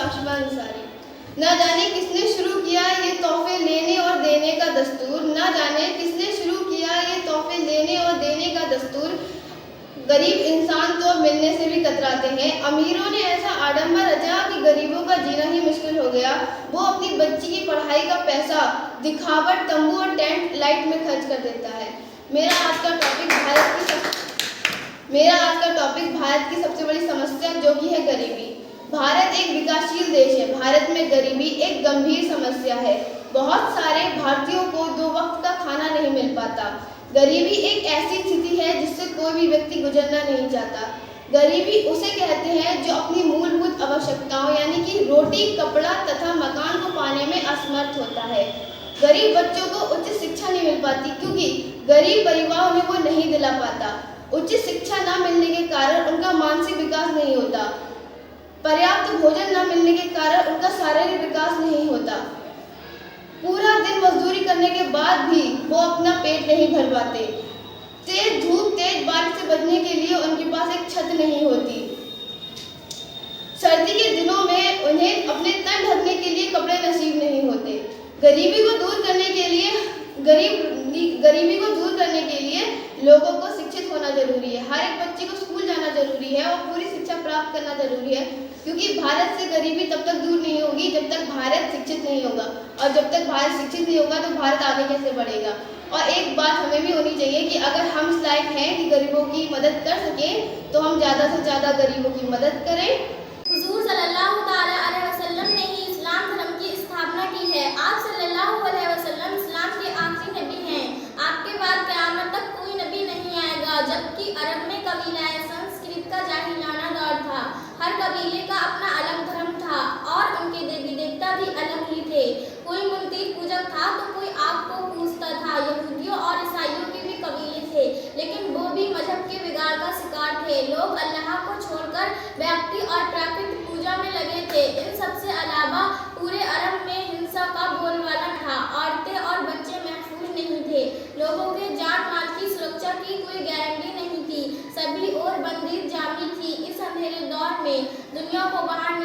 नाम शिवा अंसारी। न जाने किसने शुरू किया ये तोहफे लेने और देने का दस्तूर, न जाने किसने शुरू किया ये तोहफे लेने और देने का दस्तूर। गरीब इंसान तो मिलने से भी कतराते हैं। अमीरों ने ऐसा आडंबर रचा कि गरीबों का जीना ही मुश्किल हो गया। वो अपनी बच्ची की पढ़ाई का पैसा दिखावट, तंबू और टेंट लाइट में खर्च कर देता है। मेरा आज का टॉपिक भारत की सबसे बड़ी समस्या जो कि है गरीबी। भारत एक विकासशील देश है। भारत में गरीबी एक गंभीर समस्या है। बहुत सारे भारतीयों को 2 वक्त का खाना नहीं मिल पाता। गरीबी एक ऐसी स्थिति है जिससे कोई भी व्यक्ति गुजरना नहीं चाहता। गरीबी उसे कहते हैं जो अपनी मूलभूत आवश्यकताओं यानी कि रोटी, कपड़ा तथा मकान को पाने में असमर्थ होता है। गरीब बच्चों को उचित शिक्षा नहीं मिल पाती क्योंकि गरीब परिवार उन्हें वो नहीं दिला पाता। उचित शिक्षा न मिलने के कारण उनका मानसिक विकास नहीं होता। पर्याप्त भोजन न मिलने के कारण उनका शारीरिक विकास नहीं होता। पूरा दिन मजदूरी करने के बाद भी वो अपना पेट नहीं भर पाते। तेज धूप, तेज बारिश से बचने के लिए उनके पास एक छत नहीं होती। सर्दी के दिनों में उन्हें अपने तन ढकने के लिए कपड़े नसीब नहीं होते। गरीबी को दूर करने के लिए लोगों को शिक्षित होना जरूरी है। हर एक बच्चे को स्कूल जाना जरूरी है और पूरी शिक्षा प्राप्त करना जरूरी है, क्योंकि भारत से गरीबी तब तक दूर नहीं होगी जब तक भारत शिक्षित नहीं होगा, और जब तक भारत शिक्षित नहीं होगा तो भारत आगे कैसे बढ़ेगा। और एक बात हमें भी होनी चाहिए कि अगर हम इस लायक हैं कि गरीबों की मदद कर सकें तो हम ज़्यादा से ज़्यादा गरीबों की मदद करें। हुजूर सल्लल्लाहु ताला अलैहि वसल्लम ने ही इस्लाम धर्म की स्थापना की है। आप सल्लल्लाहु अलैहि वसल्लम इस्लाम के आखिरी नबी हैं। आपके बाद क़यामत तक कोई नबी नहीं आएगा। जबकि अरब में कबीलाए संस्कृत का जाहिलाना दौर था। हर कबीले का अपना अलग धर्म था और उनके देवी देवता भी अलग ही थे। कोई मूर्ति पूजक था तो कोई आग को पूजता था। यहूदियों और ईसाइयों के भी कबीले थे, लेकिन वो भी मजहब के बिगाड़ का शिकार थे। लोग अल्लाह को छोड़कर व्यक्ति और प्राकृतिक पूजा में लगे थे। इन सबसे अलावा पूरे अरब में हिंसा का बोलबाला था। औरतें और बच्चे महफूज नहीं थे। लोगों के जान माल की सुरक्षा की कोई गारंटी नहीं थी। सभी और बंदी जामी थी। इस अंधेरे दौर में दुनिया को बाहर